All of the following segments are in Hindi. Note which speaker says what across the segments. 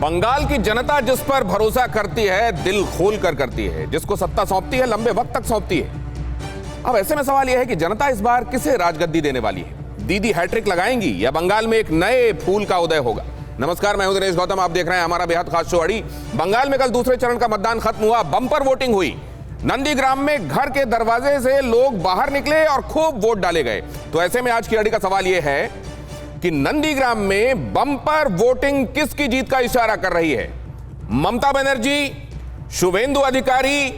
Speaker 1: बंगाल की जनता जिस पर भरोसा करती है, दिल खोल कर करती है, जिसको सत्ता सौंपती है, लंबे वक्त तक सौंपती है। अब ऐसे में सवाल यह है कि जनता इस बार किसे राजगद्दी देने वाली है? दीदी हैट्रिक लगाएंगी या बंगाल में एक नए फूल का उदय होगा? नमस्कार, मैं हूं दिनेश गौतम, आप देख रहे हैं हमारा बेहद खास शो अड़ी। बंगाल में कल दूसरे चरण का मतदान खत्म हुआ, बम्पर वोटिंग हुई। नंदीग्राम में घर के दरवाजे से लोग बाहर निकले और खूब वोट डाले गए। तो ऐसे में आज की अड़ी का सवाल यह है कि नंदीग्राम में बम्पर वोटिंग किसकी जीत का इशारा कर रही है? ममता बनर्जी, शुभेंदु अधिकारी,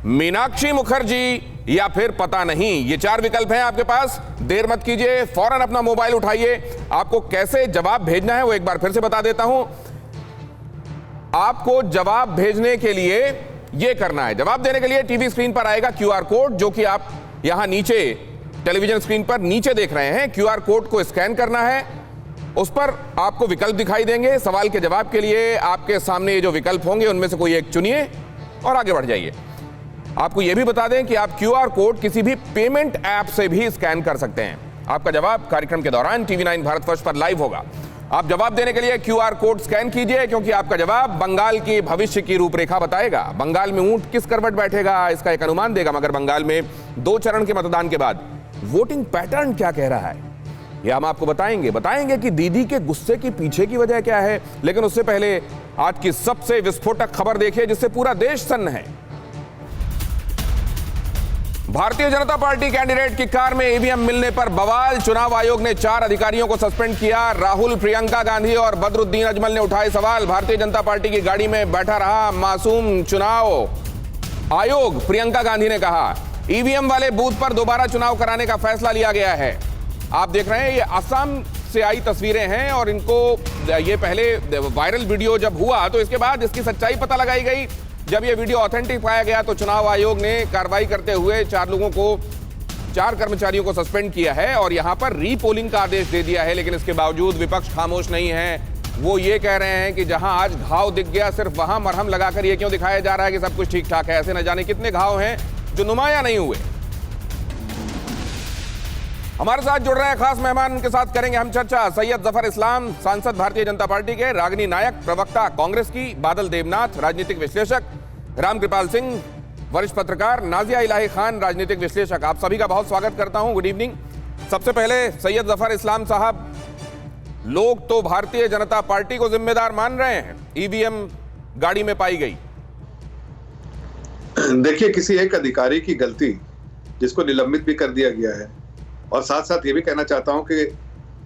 Speaker 1: मीनाक्षी मुखर्जी या फिर पता नहीं? ये चार विकल्प हैं आपके पास। देर मत कीजिए, फौरन अपना मोबाइल उठाइए। आपको कैसे जवाब भेजना है वो एक बार फिर से बता देता हूं। आपको जवाब भेजने के लिए यह करना है, जवाब देने के लिए टीवी स्क्रीन पर आएगा क्यूआर कोड, जो कि आप यहां नीचे टेलीविजन स्क्रीन पर नीचे देख रहे हैं। क्यूआर कोड को स्कैन करना है, उस पर आपको विकल्प दिखाई देंगे। सवाल के जवाब के लिए आपके सामने ये जो विकल्प होंगे उनमें से कोई एक चुनिए और आगे बढ़ जाइए। आपको यह भी बता दें कि आप क्यूआर कोड किसी भी पेमेंट ऐप से भी स्कैन कर सकते हैं। आपका जवाब कार्यक्रम के दौरान TV9 भारत फर्स्ट पर लाइव होगा। आप जवाब देने के लिए क्यूआर कोड स्कैन कीजिए, क्योंकि आपका जवाब बंगाल की भविष्य की रूपरेखा बताएगा। बंगाल में ऊंट किस करवट बैठेगा, इसका एक अनुमान देगा। मगर बंगाल में 2 चरण के मतदान के बाद वोटिंग पैटर्न क्या कह रहा है, यह हम आपको बताएंगे कि दीदी के गुस्से की पीछे की वजह क्या है। लेकिन उससे पहले आज की सबसे विस्फोटक खबर देखिए, जिससे पूरा देश सन्न है। भारतीय जनता पार्टी कैंडिडेट की कार में ईवीएम मिलने पर बवाल। चुनाव आयोग ने 4 अधिकारियों को सस्पेंड किया। राहुल, प्रियंका गांधी और बदरुद्दीन अजमल ने उठाए सवाल। भारतीय जनता पार्टी की गाड़ी में बैठा रहा मासूम। चुनाव आयोग, प्रियंका गांधी ने कहा, ईवीएम वाले बूथ पर दोबारा चुनाव कराने का फैसला लिया गया है। आप देख रहे हैं, ये असम से आई तस्वीरें हैं और इनको ये पहले वायरल वीडियो जब हुआ तो इसके बाद इसकी सच्चाई पता लगाई गई। जब ये वीडियो ऑथेंटिक पाया गया तो चुनाव आयोग ने कार्रवाई करते हुए 4 कर्मचारियों को सस्पेंड किया है और यहां पर रीपोलिंग का आदेश दे दिया है। लेकिन इसके बावजूद विपक्ष खामोश नहीं है। वो ये कह रहे हैं कि जहां आज घाव दिख गया, सिर्फ वहां मरहम लगाकर ये क्यों दिखाया जा रहा है कि सब कुछ ठीक ठाक है? ऐसे न जाने कितने घाव हैं जो नुमाया नहीं हुए। हमारे साथ जुड़ रहे हैं खास मेहमान, उनके साथ करेंगे हम चर्चा। सैयद जफर इस्लाम, सांसद भारतीय जनता पार्टी के, रागिनी नायक, प्रवक्ता कांग्रेस की, बादल देवनाथ, राजनीतिक विश्लेषक, रामकृपाल सिंह, वरिष्ठ पत्रकार, नाजिया इलाही खान, राजनीतिक विश्लेषक। आप सभी का बहुत स्वागत करता हूं। Good evening. सबसे पहले सैयद जफर इस्लाम साहब, लोग तो भारतीय जनता पार्टी को जिम्मेदार मान रहे हैं, ईवीएम गाड़ी में पाई गई।
Speaker 2: देखिए, किसी एक अधिकारी की गलती जिसको निलंबित भी कर दिया गया है, और साथ साथ ये भी कहना चाहता हूं कि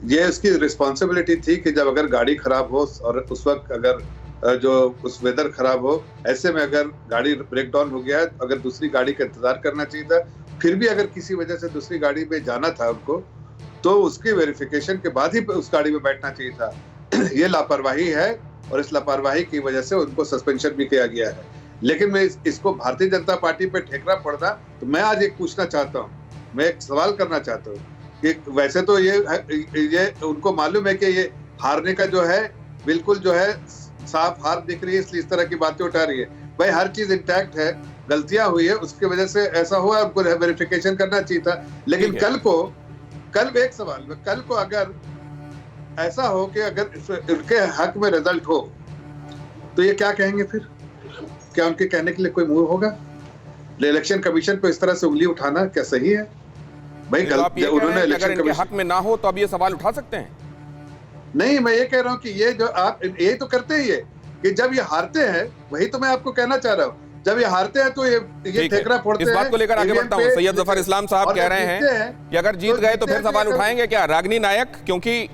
Speaker 2: ये उसकी रिस्पॉन्सिबिलिटी थी कि जब अगर गाड़ी खराब हो और उस वक्त अगर जो उस वेदर खराब हो, ऐसे में अगर गाड़ी ब्रेक डाउन हो गया है, अगर दूसरी गाड़ी का इंतजार करना चाहिए था। फिर भी अगर किसी वजह से दूसरी गाड़ी में जाना था उनको, तो उसकी वेरिफिकेशन के बाद ही उस गाड़ी में बैठना चाहिए था। ये लापरवाही है और इस लापरवाही की वजह से उनको सस्पेंशन भी किया गया है। लेकिन मैं इसको भारतीय जनता पार्टी पे ठेकरा पड़ना, तो मैं आज एक पूछना चाहता हूँ, मैं एक सवाल करना चाहता हूँ कि वैसे तो ये उनको मालूम है कि ये हारने का जो है बिल्कुल जो है साफ हार दिख रही है, इसलिए इस तरह की बातें उठा रही है। भाई, हर चीज इंटैक्ट है, गलतियां हुई है, उसकी वजह से ऐसा हुआ, उनको वेरिफिकेशन करना चाहिए था। लेकिन कल एक सवाल, कल को अगर ऐसा हो कि अगर उनके हक में रिजल्ट हो, तो ये क्या कहेंगे फिर? क्या उनके कहने के लिए कोई मुंह होगा? इलेक्शन कमीशन पे इस तरह से उंगली उठाना क्या सही है? भाई, उन्होंने इलेक्शन कमीशन हक में ना हो तो अब ये सवाल उठा सकते हैं? नहीं, मैं ये कह रहा हूँ कि ये जो आप ये तो करते ही है कि जब ये हारते हैं, वही तो मैं आपको कहना चाह रहा हूँ, जब ये हारते हैं तो ये ठेकरा फोड़ते हैं।
Speaker 1: इस बात को लेकर आगे बढ़ता हूँ। सैयद जफर इस्लाम साहब कह रहे हैं कि अगर जीत गए तो फिर सवाल उठाएंगे क्या? रागिनी नायक, क्योंकि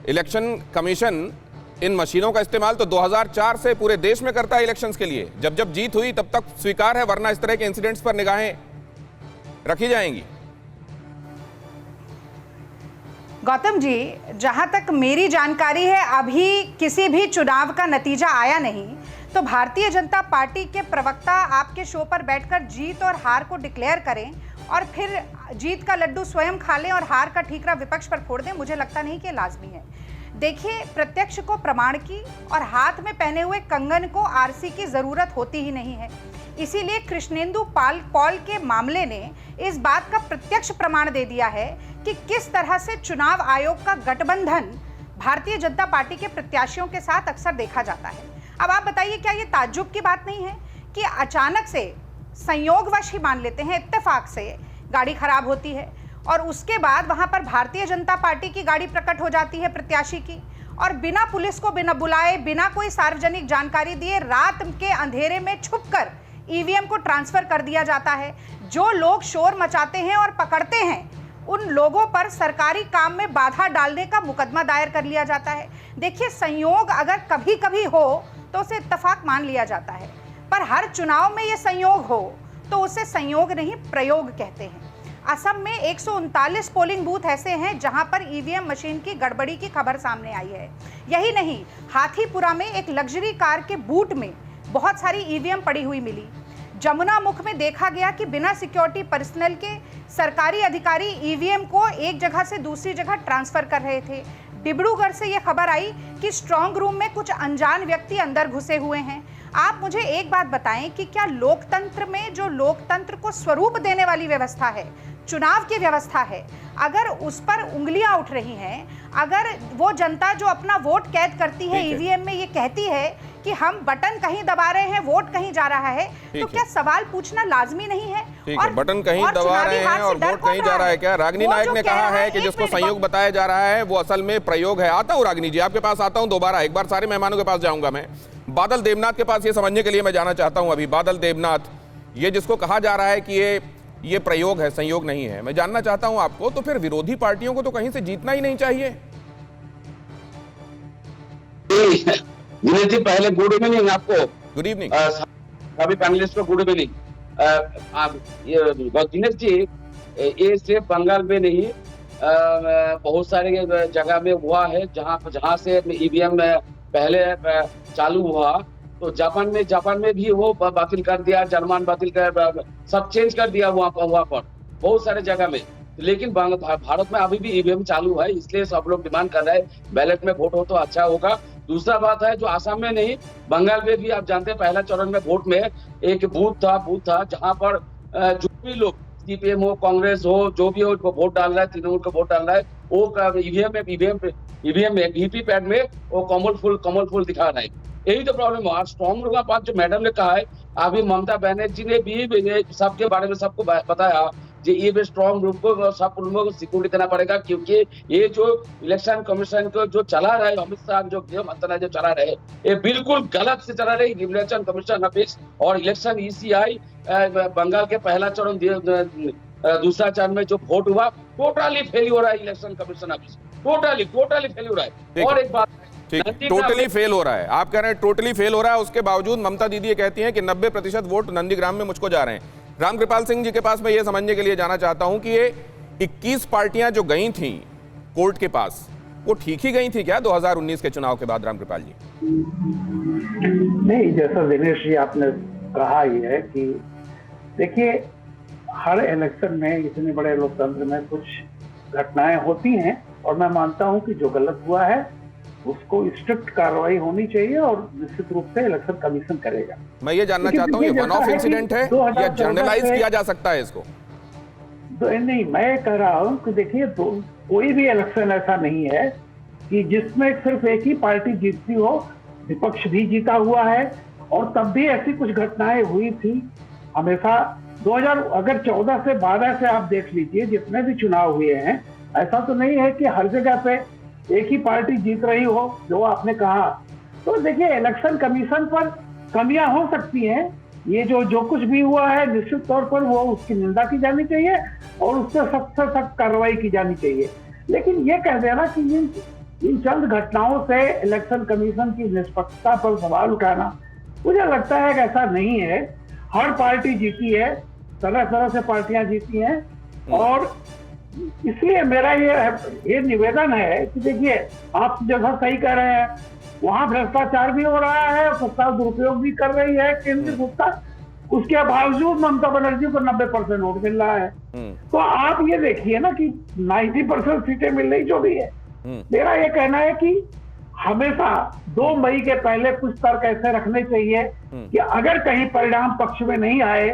Speaker 1: इलेक्शन कमीशन इन मशीनों का इस्तेमाल तो 2004 से पूरे देश में करता है इलेक्शंस के लिए। जब जब जीत हुई तब तक स्वीकार है, वरना इस तरह के इंसिडेंट्स पर निगाहें रखी जाएंगी।
Speaker 3: गौतम जी, जहां तक मेरी जानकारी है, अभी किसी भी चुनाव का नतीजा आया नहीं, तो भारतीय जनता पार्टी के प्रवक्ता आपके शो पर बैठकर जीत और हार को डिक्लेयर करें और फिर जीत का लड्डू स्वयं खा लें और हार का ठीकरा विपक्ष पर फोड़ दें, मुझे लगता नहीं कि लाजमी है। देखिए, प्रत्यक्ष को प्रमाण की और हाथ में पहने हुए कंगन को आरसी की जरूरत होती ही नहीं है। इसीलिए कृष्णेंदु पॉल के मामले ने इस बात का प्रत्यक्ष प्रमाण दे दिया है कि किस तरह से चुनाव आयोग का गठबंधन भारतीय जनता पार्टी के प्रत्याशियों के साथ अक्सर देखा जाता है। अब आप बताइए, क्या ये ताज्जुब की बात नहीं है कि अचानक से संयोगवश ही मान लेते हैं, इत्तेफाक से गाड़ी खराब होती है और उसके बाद वहां पर भारतीय जनता पार्टी की गाड़ी प्रकट हो जाती है प्रत्याशी की, और बिना पुलिस को बिना बुलाए, बिना कोई सार्वजनिक जानकारी दिए, रात के अंधेरे में छुपकर ईवीएम को ट्रांसफर कर दिया जाता है। जो लोग शोर मचाते हैं और पकड़ते हैं, उन लोगों पर सरकारी काम में बाधा डालने का मुकदमा दायर कर लिया जाता है। देखिए, संयोग अगर कभी कभी हो तो उसे इत्तेफाक मान लिया जाता है, पर हर चुनाव में ये संयोग हो तो उसे संयोग नहीं, प्रयोग कहते हैं। असम में 139 पोलिंग बूथ ऐसे हैं जहां पर ईवीएम मशीन की गड़बड़ी की खबर सामने आई है। यही नहीं, हाथीपुरा में एक लग्जरी कार के बूट में बहुत सारी ईवीएम पड़ी हुई मिली। जमुना मुख में देखा गया कि बिना सिक्योरिटी पर्सनल के सरकारी अधिकारी ईवीएम को एक जगह से दूसरी जगह ट्रांसफर कर रहे थे। डिब्रूगढ़ से यह खबर आई कि स्ट्रांग रूम में कुछ अनजान व्यक्ति अंदर घुसे हुए हैं। आप मुझे एक बात बताएं कि क्या लोकतंत्र में, जो लोकतंत्र को स्वरूप देने वाली व्यवस्था है, चुनाव की व्यवस्था है, अगर उस पर उंगलियां उठ रही हैं, अगर वो जनता जो अपना वोट कैद करती है ईवीएम में ये कहती है कि हम बटन कहीं दबा रहे हैं, वोट कहीं जा रहा है, तो क्या सवाल पूछना लाजमी नहीं है?
Speaker 1: और बटन कहीं दबा रहे हैं और वोट कहीं जा रहा है क्या? रागिनी नायक ने कहा है कि जिसको संयोग बताया जा रहा है वो असल में प्रयोग है। आता हूँ रागिनी जी, आपके पास आता हूँ दोबारा, एक बार सारे मेहमानों के पास जाऊंगा मैं। बादल देवनाथ के पास ये समझने के लिए मैं जाना चाहता हूं अभी। बादल देवनाथ, ये जिसको कहा जा रहा है कि ये प्रयोग है, संयोग नहीं है, मैं जानना चाहता हूं आपको, तो फिर विरोधी पार्टियों को तो कहीं से जीतना ही नहीं चाहिए।
Speaker 4: दिनेश जी, पहले गुड इवनिंग आपको।
Speaker 1: गुड इवनिंग
Speaker 4: सभी पैनलिस्ट को गुड इवनिंग। दिनेश जी, ये सिर्फ बंगाल में नहीं, बहुत सारे जगह में हुआ है जहां से ईवीएम पहले चालू हुआ, तो जापान में भी वो बातिल कर दिया, जर्मन बातिल कर, सब चेंज कर दिया वहाँ पर बहुत सारे जगह में। लेकिन भारत में अभी भी ईवीएम चालू है, इसलिए सब लोग डिमांड कर रहे हैं बैलेट में वोट हो तो अच्छा होगा। दूसरा बात है, जो आसाम में नहीं, बंगाल में भी आप जानते हैं, पहला चरण में वोट में एक बूथ था जहाँ पर जो भी लोग सीपीएम हो, कांग्रेस हो, जो भी हो, वोट डाल रहा है, तृणमूल को वोट डाल रहा है, वो ईवीएम में वीवीपैट में वो कमल फूल दिखा रहा है। यही तो प्रॉब्लम है। स्ट्रॉन्ग रूम का बात जो मैडम ने कहा है, अभी ममता बनर्जी ने भी सबके बारे में सबको बताया कि ये भी स्ट्रॉन्ग रूम को, सब रूमों को सिक्योरिटी देना पड़ेगा, क्योंकि ये जो इलेक्शन कमीशन को जो चला रहा है, अमित शाह जो गृह मंत्रालय जो चला रहे, ये बिल्कुल गलत से चला रहे। इलेक्शन कमीशन ऑफिस और इलेक्शन ईसीआई, बंगाल के पहला चरण, दूसरा चरण में जो वोट हुआ, टोटली फेल हो रहा है election commission office, totally fail हो रहा है। और एक बात,
Speaker 1: टोटली फेल हो रहा है, आप कह रहे हैं टोटली फेल हो रहा है। उसके बावजूद ममता दीदी ये कहती हैं कि 90% वोट नंदीग्राम में मुझको जा रहे हैं। रामकृपाल सिंह जी के पास मैं ये समझने के लिए जाना चाहता हूं कि ये 21 पार्टियां जो गई थी कोर्ट के पास, वो ठीक ही गई थी क्या 2019 के चुनाव के बाद? रामकृपाल जी,
Speaker 5: नहीं, जैसा दिनेश जी आपने कहा ही है कि देखिए, हर इलेक्शन में, इतने बड़े लोकतंत्र में कुछ घटनाएं होती हैं, और मैं मानता हूं कि जो गलत हुआ है उसको स्ट्रिक्ट कार्रवाई होनी चाहिए और निश्चित रूप से इलेक्शन कमीशन करेगा।
Speaker 1: मैं ये जानना चाहता हूं, ये वन ऑफ इंसिडेंट है या जनरलाइज किया जा सकता है इसको?
Speaker 5: नहीं, मैं कह रहा हूं कि देखिए, कोई भी इलेक्शन ऐसा नहीं है कि जिसमें सिर्फ एक ही पार्टी जीतती हो, विपक्ष भी जीता हुआ है, और तब भी ऐसी कुछ घटनाएं हुई थी हमेशा। 2014 से 12 से आप देख लीजिए, जितने भी चुनाव हुए हैं, ऐसा तो नहीं है कि हर जगह पे एक ही पार्टी जीत रही हो, जो आपने कहा। तो देखिए, इलेक्शन कमीशन पर कमियां हो सकती हैं, ये जो कुछ भी हुआ है, निश्चित तौर पर वो उसकी निंदा की जानी चाहिए और उस पर सख्त से सख्त कार्रवाई की जानी चाहिए। लेकिन ये कह देना कि इन चंद घटनाओं से इलेक्शन कमीशन की निष्पक्षता पर सवाल उठाना, मुझे लगता है कि ऐसा नहीं है। हर पार्टी जीती है, तरह से पार्टियां जीती हैं, और इसलिए मेरा ये निवेदन है कि देखिए, आप जैसा सही कह रहे हैं, वहां भ्रष्टाचार भी हो रहा है, सत्ता दुरुपयोग भी कर रही है केंद्रीय सत्ता, उसके बावजूद ममता बनर्जी को 90% वोट मिल रहा है। तो आप ये देखिए ना कि 90% सीटें मिल रही जो भी है। मेरा ये कहना है कि हमेशा 2 मई के पहले कुछ तर्क ऐसे रखने चाहिए कि अगर कहीं परिणाम पक्ष में नहीं आए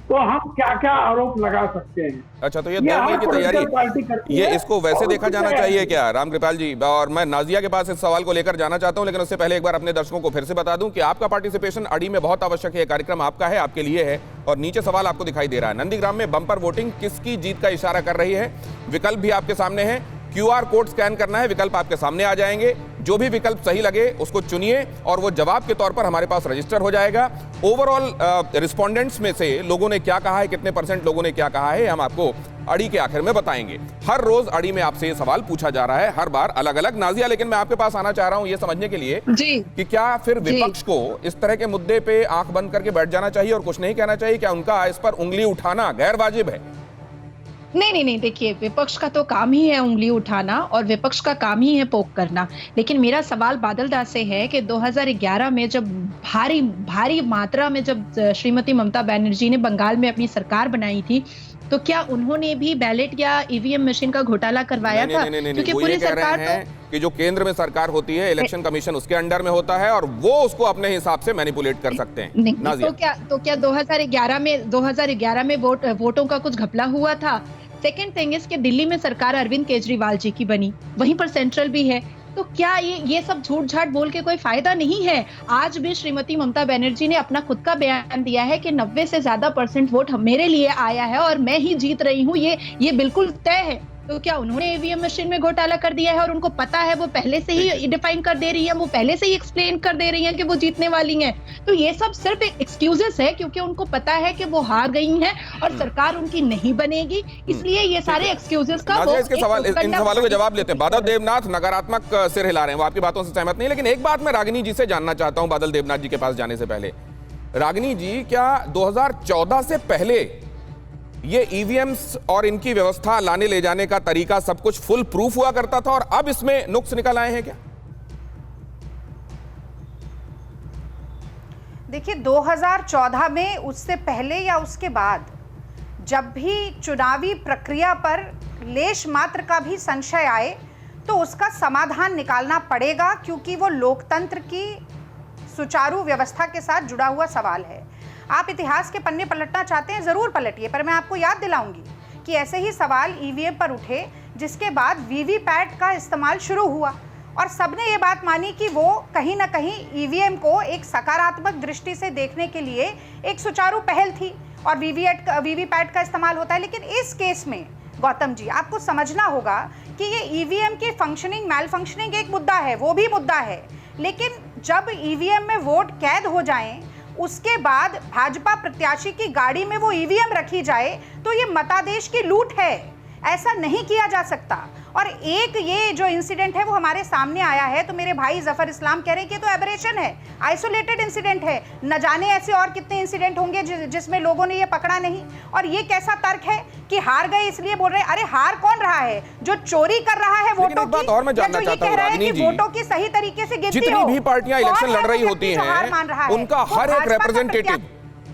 Speaker 5: तो हम क्या क्या आरोप लगा सकते हैं।
Speaker 1: अच्छा, तो ये 2 मई की तैयारी, ये इसको वैसे देखा जाना चाहिए क्या रामकृपाल जी? और मैं नाजिया के पास इस सवाल को लेकर जाना चाहता हूं, लेकिन उससे पहले एक बार अपने दर्शकों को फिर से बता दूं कि आपका पार्टिसिपेशन अड़ी में बहुत आवश्यक है। कार्यक्रम आपका है, आपके लिए है। और नीचे सवाल आपको दिखाई दे रहा है, नंदीग्राम में बम्पर वोटिंग किसकी जीत का इशारा कर रही है? विकल्प भी आपके सामने है, QR कोड स्कैन करना है, विकल्प आपके सामने आ जाएंगे। जो भी विकल्प सही लगे उसको चुनिए और वो जवाब के तौर पर हमारे पास रजिस्टर हो जाएगा। ओवरऑल रिस्पोंडेंट्स में से लोगों ने क्या कहा है, कितने % लोगों ने क्या कहा है, हम आपको अड़ी के आखिर में बताएंगे। हर रोज अड़ी में आपसे ये सवाल पूछा जा रहा है, हर बार अलग अलग। नाजिया, लेकिन मैं आपके पास आना चाह रहा हूं ये समझने के लिए कि क्या फिर विपक्ष को इस तरह के मुद्दे पे आंख बंद करके बैठ जाना चाहिए और कुछ नहीं कहना चाहिए? क्या उनका इस पर उंगली उठाना गैर वाजिब है?
Speaker 6: नहीं, देखिए, विपक्ष का तो काम ही है उंगली उठाना और विपक्ष का काम ही है पोक करना। लेकिन मेरा सवाल बादल दास से है कि 2011 में जब भारी मात्रा में जब श्रीमती ममता बनर्जी ने बंगाल में अपनी सरकार बनाई थी, तो क्या उन्होंने भी बैलेट या ईवीएम मशीन का घोटाला करवाया था? क्योंकि पूरी सरकार
Speaker 1: कि जो केंद्र में सरकार होती है, इलेक्शन कमीशन उसके अंडर में होता है और वो उसको अपने हिसाब से मैनिपुलेट कर सकते हैं।
Speaker 6: तो क्या 2011 में वोटों का कुछ घपला हुआ था? सेकेंड थिंग इज कि दिल्ली में सरकार अरविंद केजरीवाल जी की बनी, वहीं पर सेंट्रल भी है, तो क्या ये सब झूठ झाट बोल के कोई फायदा नहीं है? आज भी श्रीमती ममता बनर्जी ने अपना खुद का बयान दिया है कि 90 से ज्यादा % वोट मेरे लिए आया है और मैं ही जीत रही हूँ, ये बिल्कुल तय है। तो क्या उन्होंने ईवीएम मशीन में घोटाला कर दिया है और उनको पता है? वो पहले से ही डिफाइन कर दे रही है, वो पहले से ही एक्सप्लेन कर दे रही है कि वो जीतने वाली हैं। तो ये सब सिर्फ एक्सक्यूजेस है, क्योंकि उनको पता है कि वो हार गई हैं और सरकार उनकी नहीं बनेगी, इसलिए ये सारे एक्सक्यूजेस का वो
Speaker 1: इन सवालों के जवाब लेते हैं। बादल देवनाथ नकारात्मक सिर हिला रहे हैं, वो आपकी बातों से सहमत नहीं। लेकिन एक बात मैं रागिनी जी से जानना चाहता हूं, बादल देवनाथ जी के पास जाने से पहले। रागिनी जी, क्या 2014 से पहले ये ईवीएम्स और इनकी व्यवस्था लाने ले जाने का तरीका सब कुछ फुल प्रूफ हुआ करता था और अब इसमें नुक्स निकल आए हैं क्या?
Speaker 3: देखिए, 2014 में, उससे पहले या उसके बाद, जब भी चुनावी प्रक्रिया पर लेश मात्र का भी संशय आए तो उसका समाधान निकालना पड़ेगा, क्योंकि वो लोकतंत्र की सुचारू व्यवस्था के साथ जुड़ा हुआ सवाल है। आप इतिहास के पन्ने पलटना चाहते हैं, ज़रूर पलटिए, पर मैं आपको याद दिलाऊंगी कि ऐसे ही सवाल ईवीएम पर उठे, जिसके बाद वीवीपैट का इस्तेमाल शुरू हुआ और सबने ये बात मानी कि वो कहीं ना कहीं ईवीएम को एक सकारात्मक दृष्टि से देखने के लिए एक सुचारू पहल थी और वीवीपैट का इस्तेमाल होता है। लेकिन इस केस में गौतम जी, आपको समझना होगा कि ये ईवीएम की फंक्शनिंग मैल फंक्शनिंग एक मुद्दा है, वो भी मुद्दा है, लेकिन जब ईवीएम में वोट कैद हो जाएं, उसके बाद भाजपा प्रत्याशी की गाड़ी में वो ईवीएम रखी जाए, तो ये मतादेश की लूट है, ऐसा नहीं किया जा सकता। और एक ये जो इंसिडेंट है वो हमारे सामने आया है, तो मेरे भाई जफर इस्लाम कह रहे हैं कि तो एबरेशन है, आइसोलेटेड इंसिडेंट है, न जाने ऐसे और कितने इंसिडेंट होंगे जिसमें लोगों ने ये पकड़ा नहीं। और ये कैसा तर्क है कि हार गए इसलिए बोल रहे हैं? अरे हार कौन रहा है? जो चोरी कर रहा है वोटों की,
Speaker 1: और मैं जानना चाहता हूं रागिनी जी,
Speaker 3: वोटों की सही तरीके से गिनती हो।
Speaker 1: जितनी भी पार्टियां इलेक्शन लड़ रही होती हैं, उनका हर एक रिप्रेजेंटेटिव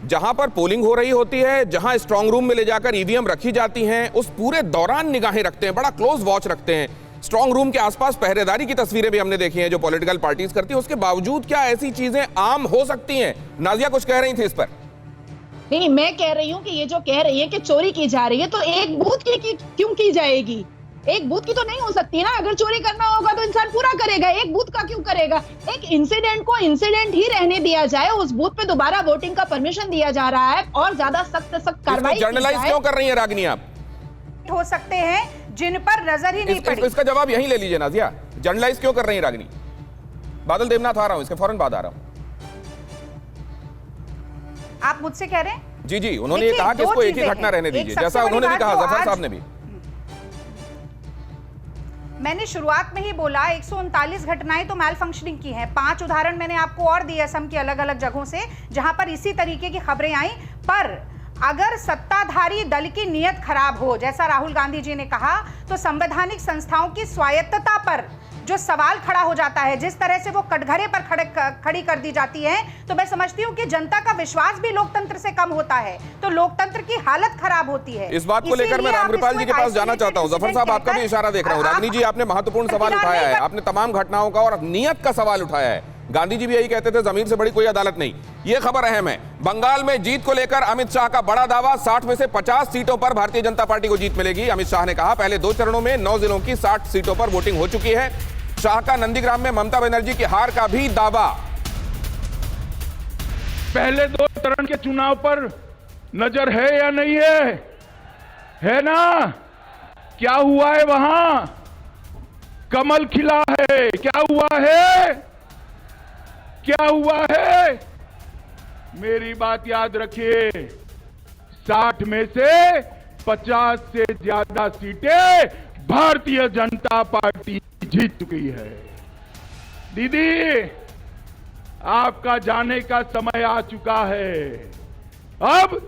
Speaker 1: जहां पर पोलिंग हो रही होती है, जहां स्ट्रांग रूम में ले जाकर ईवीएम रखी जाती हैं, उस पूरे दौरान निगाहें रखते हैं, बड़ा क्लोज वॉच रखते हैं। स्ट्रांग रूम के आसपास पहरेदारी की तस्वीरें भी हमने देखी हैं जो पॉलिटिकल पार्टीज करती हैं। उसके बावजूद क्या ऐसी चीजें आम हो सकती हैं? नाजिया कुछ कह रही थी इस पर।
Speaker 6: नहीं, मैं कह रही हूँ कि ये जो कह रही है कि चोरी की जा रही है, तो एक बूथ की क्यों की जाएगी? एक बूथ की तो नहीं हो सकती ना। अगर चोरी करना होगा तो इंसान पूरा करेगा, एक बूथ का क्यों करेगा? एक इंसिडेंट को इंसिडेंट ही रहने दिया जाए, उस बूथ पे दोबारा वोटिंग का परमिशन दिया जा रहा है और ज्यादा सख्त कार्रवाई
Speaker 1: जर्नलाइज क्यों कर रही है रागिनी? आप
Speaker 3: हो सकते हैं जिन पर नजर ही नहीं पड़ी।
Speaker 1: इसका जवाब यहीं ले लीजिए नाजिया, जर्नलाइज क्यों कर रही है रागिनी? बादल देवनाथ आ रहा हूं, इसके फौरन बाद आ रहा हूं।
Speaker 3: आप मुझसे कह रहे हैं?
Speaker 1: जी, उन्होंने ये कहा कि इसको एक ही घटना रहने दीजिए, जैसा उन्होंने भी कहा, जफर साहब ने भी।
Speaker 3: मैंने शुरुआत में ही बोला 139 घटनाएं तो मैल फंक्शनिंग की हैं। 5 उदाहरण मैंने आपको और दिए असम की अलग अलग जगहों से, जहां पर इसी तरीके की खबरें आई। पर अगर सत्ताधारी दल की नीयत खराब हो, जैसा राहुल गांधी जी ने कहा, तो संवैधानिक संस्थाओं की स्वायत्तता पर जो सवाल खड़ा हो जाता है, जिस तरह से वो कटघरे पर खड़ी कर दी जाती है, तो मैं समझती हूँ कि जनता का विश्वास भी लोकतंत्र से कम होता है, तो लोकतंत्र की हालत खराब होती है।
Speaker 1: इस बात को लेकर मैं रामकृपाल जी के पास जाना चाहता हूँ। जफर साहब, आपका भी इशारा देख रहा हूँ। रागिनी जी, आपने महत्वपूर्ण सवाल उठाया है, आपने तमाम घटनाओं का और नियत का सवाल उठाया है। गांधी जी भी यही कहते थे, जमीन से बड़ी कोई अदालत नहीं। ये खबर अहम है, बंगाल में जीत को लेकर अमित शाह का बड़ा दावा, 60 में से 50 सीटों पर भारतीय जनता पार्टी को जीत मिलेगी। अमित शाह ने कहा पहले 2 चरणों में 9 जिलों की 60 सीटों पर वोटिंग हो चुकी है। शाह का नंदीग्राम में ममता बनर्जी की हार का भी दावा।
Speaker 7: पहले 2 चरण के चुनाव पर नजर है या नहीं है ना? क्या हुआ है वहां? कमल खिला है। क्या हुआ है? क्या हुआ है? मेरी बात याद रखिए, 60 में से 50 से ज्यादा सीटें भारतीय जनता पार्टी जीत चुकी है। दीदी, आपका जाने का समय आ चुका है। अब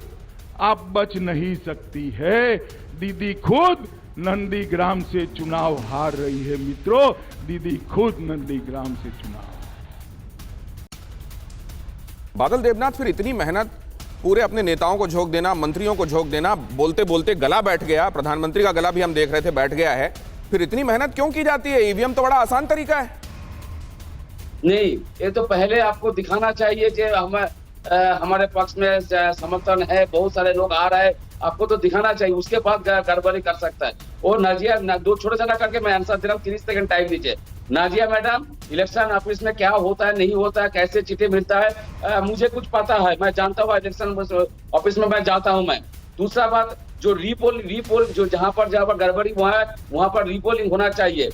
Speaker 7: आप बच नहीं सकती है। दीदी खुद नंदीग्राम से चुनाव हार रही है मित्रों, दीदी खुद नंदीग्राम से चुनाव।
Speaker 1: बादल देवनाथ, फिर इतनी मेहनत, पूरे अपने नेताओं को झोंक देना, मंत्रियों को झोंक देना, बोलते बोलते गला बैठ गया, प्रधानमंत्री का गला भी हम देख रहे थे बैठ गया है, फिर इतनी मेहनत क्यों की जाती है? ईवीएम तो बड़ा आसान तरीका है।
Speaker 4: नहीं, ये तो पहले आपको दिखाना चाहिए कि हमारे पक्ष में समर्थन है, बहुत सारे लोग आ रहे हैं, आपको तो दिखाना चाहिए, उसके बाद गड़बड़ी कर सकता है। और नाजिया, 2 छोटे से ना करके मैं आंसर दे रहा हूँ, 30 सेकंड टाइम दीजिए। नाजिया मैडम, इलेक्शन ऑफिस में क्या होता है, नहीं होता है, कैसे चिट्ठी मिलता है, मुझे कुछ पता है, मैं जानता हूँ, इलेक्शन ऑफिस में मैं जाता हूँ मैं। दूसरा बात, जो रीपोल जो जहां पर गड़बड़ी वहां पर रीपोलिंग होना चाहिए।